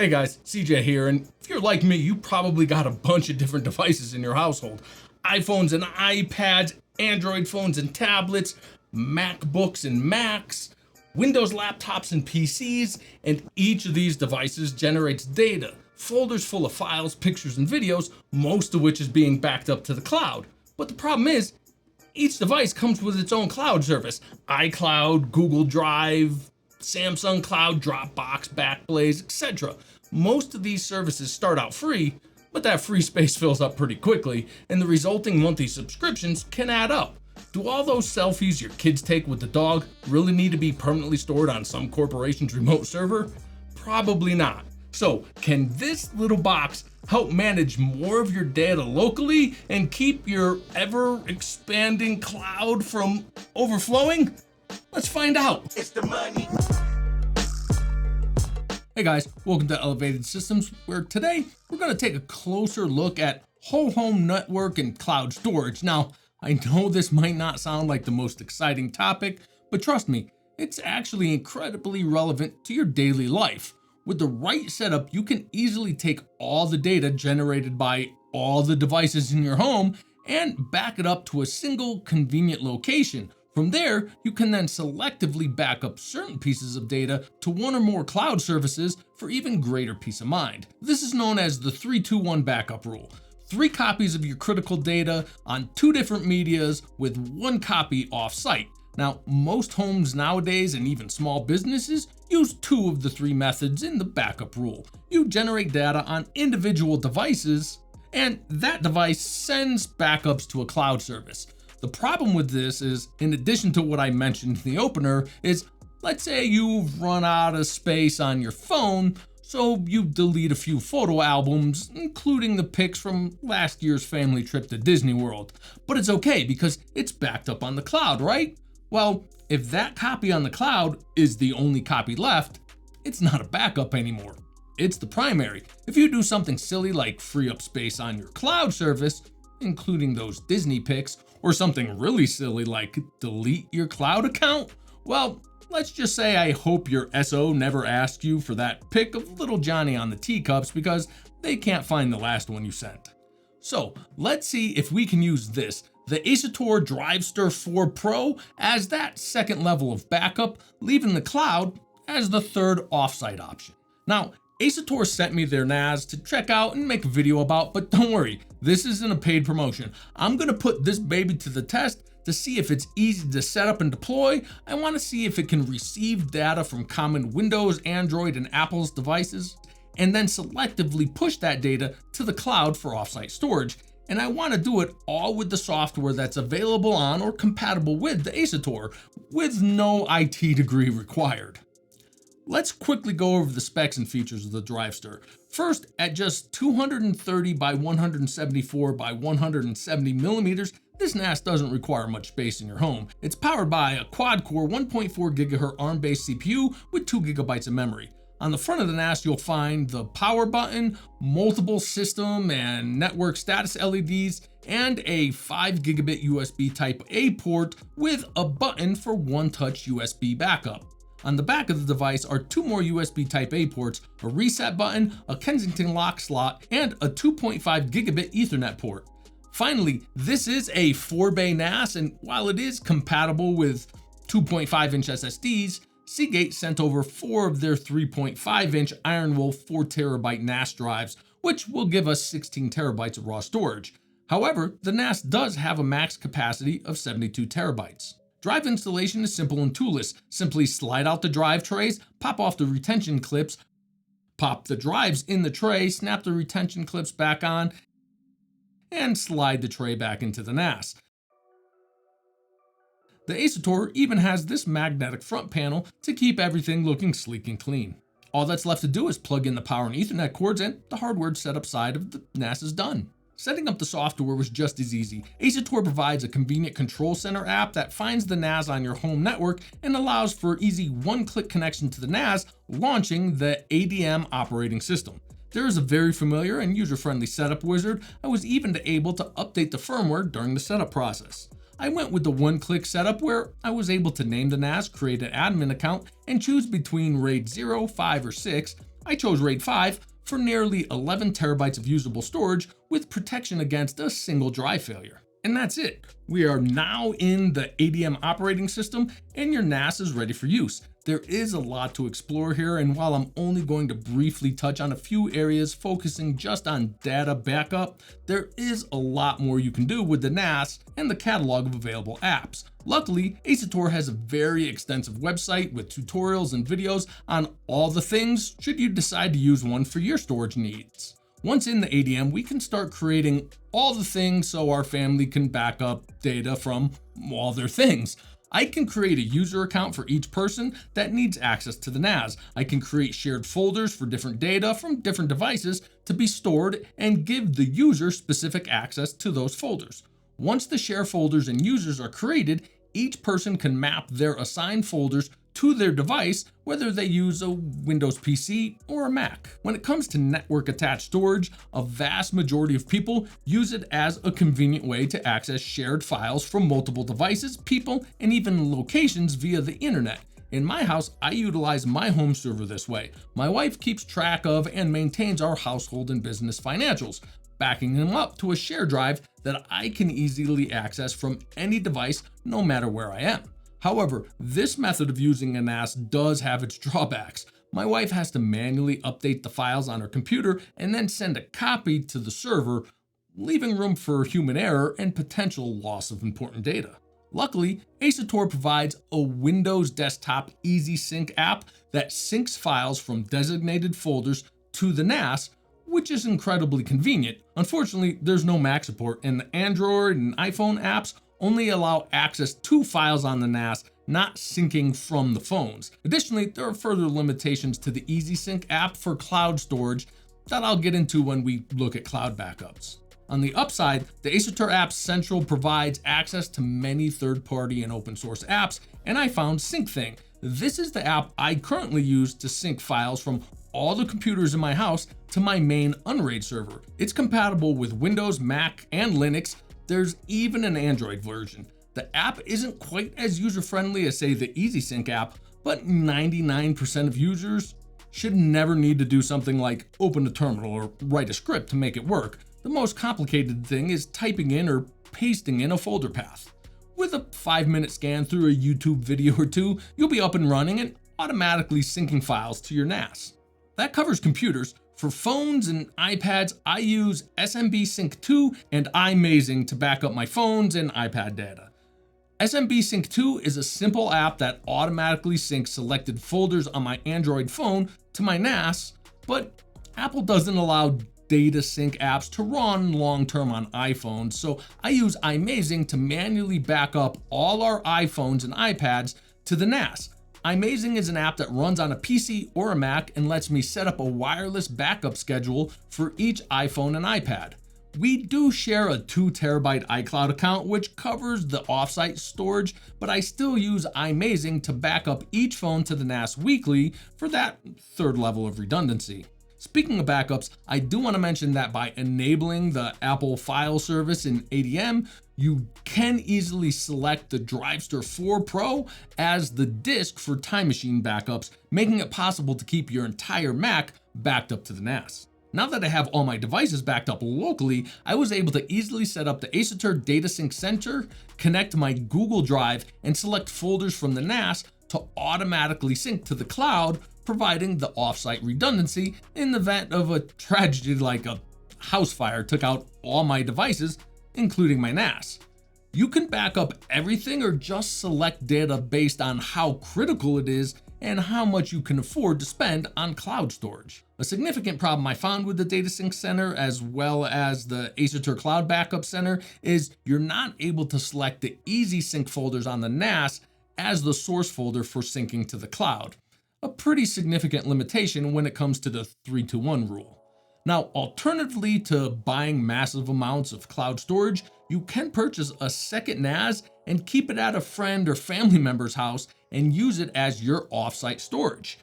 Hey guys, CJ here, and if you're like me, you probably got a bunch of different devices in your household. iPhones and iPads, Android phones and tablets, MacBooks and Macs, Windows laptops and PCs, and each of these devices generates data, folders full of files, pictures, and videos, most of which is being backed up to the cloud. But the problem is, each device comes with its own cloud service: iCloud, Google Drive, Samsung Cloud, Dropbox, Backblaze, etc. Most of these services start out free, but that free space fills up pretty quickly, and the resulting monthly subscriptions can add up. Do all those selfies your kids take with the dog really need to be permanently stored on some corporation's remote server? Probably not. So, can this little box help manage more of your data locally and keep your ever-expanding cloud from overflowing? Let's find out. It's the money. Hey guys, welcome to Elevated Systems, where today we're going to take a closer look at whole home network and cloud storage. Now, I know this might not sound like the most exciting topic, but trust me, it's actually incredibly relevant to your daily life. With the right setup, you can easily take all the data generated by all the devices in your home and back it up to a single convenient location. From there, you can then selectively back up certain pieces of data to one or more cloud services for even greater peace of mind. This is known as the 3-2-1 backup rule. 3 copies of your critical data on 2 different medias with 1 copy off-site. Now, most homes nowadays and even small businesses use 2 of the 3 methods in the backup rule. You generate data on individual devices, and that device sends backups to a cloud service. The problem with this is, in addition to what I mentioned in the opener, is let's say you've run out of space on your phone, so you delete a few photo albums, including the pics from last year's family trip to Disney World. But it's okay because it's backed up on the cloud, right? Well, if that copy on the cloud is the only copy left, it's not a backup anymore. It's the primary. If you do something silly like free up space on your cloud service, including those Disney pics, or something really silly like delete your cloud account, well, let's just say I hope your SO never asked you for that pic of little Johnny on the teacups because they can't find the last one you sent. So let's see if we can use this, the Asustor Drivestor 4 Pro, as that second level of backup, leaving the cloud as the third offsite option. Now, Asustor sent me their NAS to check out and make a video about, but don't worry, this isn't a paid promotion. I'm gonna put this baby to the test to see if it's easy to set up and deploy. I wanna see if it can receive data from common Windows, Android, and Apple's devices, and then selectively push that data to the cloud for offsite storage. And I wanna do it all with the software that's available on or compatible with the Asustor, with no IT degree required. Let's quickly go over the specs and features of the Drivestor. First, at just 230 by 174 by 170 millimeters, this NAS doesn't require much space in your home. It's powered by a quad-core 1.4 GHz ARM-based CPU with 2 GB of memory. On the front of the NAS, you'll find the power button, multiple system and network status LEDs, and a 5 gigabit USB Type-A port with a button for one-touch USB backup. On the back of the device are 2 more USB Type-A ports, a reset button, a Kensington lock slot, and a 2.5 gigabit Ethernet port. Finally, this is a 4-bay NAS, and while it is compatible with 2.5-inch SSDs, Seagate sent over 4 of their 3.5-inch Ironwolf 4TB NAS drives, which will give us 16 terabytes of raw storage. However, the NAS does have a max capacity of 72 terabytes. Drive installation is simple and toolless. Simply slide out the drive trays, pop off the retention clips, pop the drives in the tray, snap the retention clips back on, and slide the tray back into the NAS. The Asustor even has this magnetic front panel to keep everything looking sleek and clean. All that's left to do is plug in the power and Ethernet cords, and the hardware setup side of the NAS is done. Setting up the software was just as easy. Asustor provides a convenient control center app that finds the NAS on your home network and allows for easy one-click connection to the NAS, launching the ADM operating system. There is a very familiar and user-friendly setup wizard. I was even able to update the firmware during the setup process. I went with the one-click setup where I was able to name the NAS, create an admin account, and choose between RAID 0, 5, or 6. I chose RAID 5 for nearly 11 terabytes of usable storage with protection against a single drive failure. And that's it. We are now in the ADM operating system and your NAS is ready for use. There is a lot to explore here, and while I'm only going to briefly touch on a few areas focusing just on data backup, there is a lot more you can do with the NAS and the catalog of available apps. Luckily, Asustor has a very extensive website with tutorials and videos on all the things should you decide to use one for your storage needs. Once in the ADM, we can start creating all the things so our family can back up data from all their things. I can create a user account for each person that needs access to the NAS. I can create shared folders for different data from different devices to be stored and give the user specific access to those folders. Once the share folders and users are created, each person can map their assigned folders to their device, whether they use a Windows PC or a Mac. When it comes to network attached storage, a vast majority of people use it as a convenient way to access shared files from multiple devices, people, and even locations via the internet. In my house, I utilize my home server this way. My wife keeps track of and maintains our household and business financials, backing them up to a shared drive that I can easily access from any device, no matter where I am. However, this method of using a NAS does have its drawbacks. My wife has to manually update the files on her computer and then send a copy to the server, leaving room for human error and potential loss of important data. Luckily, Asustor provides a Windows desktop Easy Sync app that syncs files from designated folders to the NAS, which is incredibly convenient. Unfortunately, there's no Mac support, and the Android and iPhone apps only allow access to files on the NAS, not syncing from the phones. Additionally, there are further limitations to the Easy Sync app for cloud storage that I'll get into when we look at cloud backups. On the upside, the Asustor App Central provides access to many third-party and open source apps, and I found SyncThing. This is the app I currently use to sync files from all the computers in my house to my main Unraid server. It's compatible with Windows, Mac, and Linux. There's even an Android version. The app isn't quite as user-friendly as, say, the Easy Sync app, but 99% of users should never need to do something like open a terminal or write a script to make it work. The most complicated thing is typing in or pasting in a folder path. With a 5-minute scan through a YouTube video or two, you'll be up and running and automatically syncing files to your NAS. That covers computers. For phones and iPads, I use SMB Sync 2 and iMazing to back up my phones and iPad data. SMB Sync 2 is a simple app that automatically syncs selected folders on my Android phone to my NAS, but Apple doesn't allow data sync apps to run long-term on iPhones, so I use iMazing to manually back up all our iPhones and iPads to the NAS. iMazing is an app that runs on a PC or a Mac and lets me set up a wireless backup schedule for each iPhone and iPad. We do share a 2 terabyte iCloud account, which covers the offsite storage, but I still use iMazing to back up each phone to the NAS weekly for that third level of redundancy. Speaking of backups, I do want to mention that by enabling the Apple file service in ADM, you can easily select the Drivestor 4 Pro as the disk for Timemachine backups, making it possible to keep your entire Mac backed up to the NAS. Now that I have all my devices backed up locally, I was able to easily set up the Asustor Data Sync Center, connect my Google Drive, and select folders from the NAS to automatically sync to the cloud, providing the offsite redundancy in the event of a tragedy like a house fire took out all my devices, including my NAS. You can back up everything or just select data based on how critical it is and how much you can afford to spend on cloud storage. A significant problem I found with the Data Sync Center as well as the Asustor Cloud Backup Center is you're not able to select the Easy Sync folders on the NAS as the source folder for syncing to the cloud. A pretty significant limitation when it comes to the 3-2-1 rule. Now, alternatively to buying massive amounts of cloud storage, you can purchase a second NAS and keep it at a friend or family member's house and use it as your offsite storage.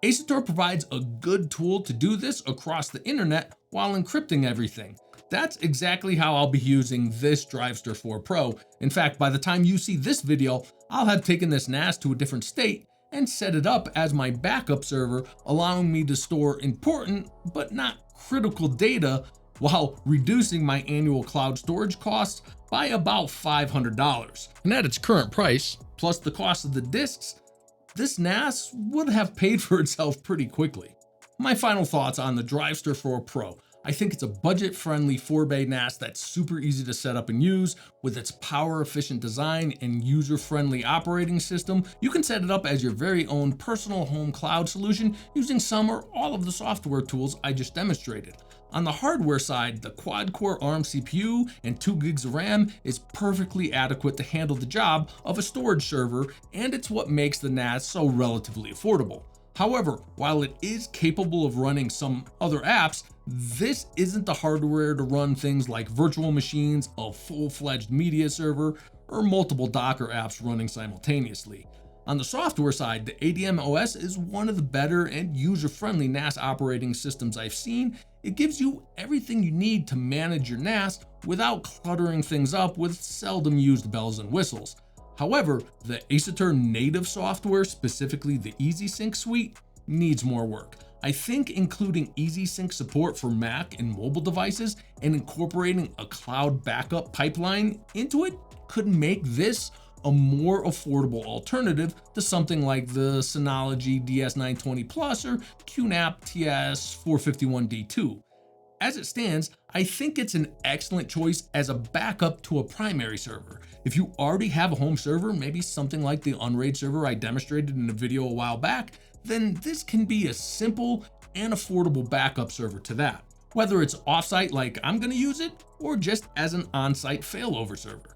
Asustor provides a good tool to do this across the internet while encrypting everything. That's exactly how I'll be using this Drivestor 4 Pro. In fact, by the time you see this video, I'll have taken this NAS to a different state and set it up as my backup server, allowing me to store important but not critical data while reducing my annual cloud storage costs by about $500. And at its current price, plus the cost of the disks, this NAS would have paid for itself pretty quickly. My final thoughts on the Drivestor 4 Pro. I think it's a budget-friendly 4-bay NAS that's super easy to set up and use. With its power-efficient design and user-friendly operating system, you can set it up as your very own personal home cloud solution using some or all of the software tools I just demonstrated. On the hardware side, the quad-core ARM CPU and 2 gigs of RAM is perfectly adequate to handle the job of a storage server, and it's what makes the NAS so relatively affordable. However, while it is capable of running some other apps, this isn't the hardware to run things like virtual machines, a full-fledged media server, or multiple Docker apps running simultaneously. On the software side, the ADM OS is one of the better and user-friendly NAS operating systems I've seen. It gives you everything you need to manage your NAS without cluttering things up with seldom used bells and whistles. However, the Asustor native software, specifically the EasySync suite, needs more work. I think including EasySync support for Mac and mobile devices and incorporating a cloud backup pipeline into it could make this a more affordable alternative to something like the Synology DS920 Plus or QNAP TS451D2. As it stands, I think it's an excellent choice as a backup to a primary server. If you already have a home server, maybe something like the Unraid server I demonstrated in a video a while back, then this can be a simple and affordable backup server to that, whether it's offsite like I'm going to use it or just as an on-site failover server.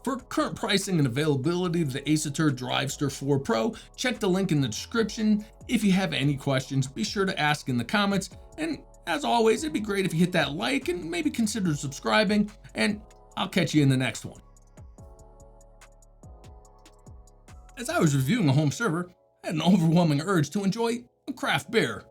For current pricing and availability of the Asustor Drivestor 4 Pro, check the link in the description. If you have any questions, be sure to ask in the comments, and as always, it'd be great if you hit that like and maybe consider subscribing, and I'll catch you in the next one. As I was reviewing a home server, I had an overwhelming urge to enjoy a craft beer.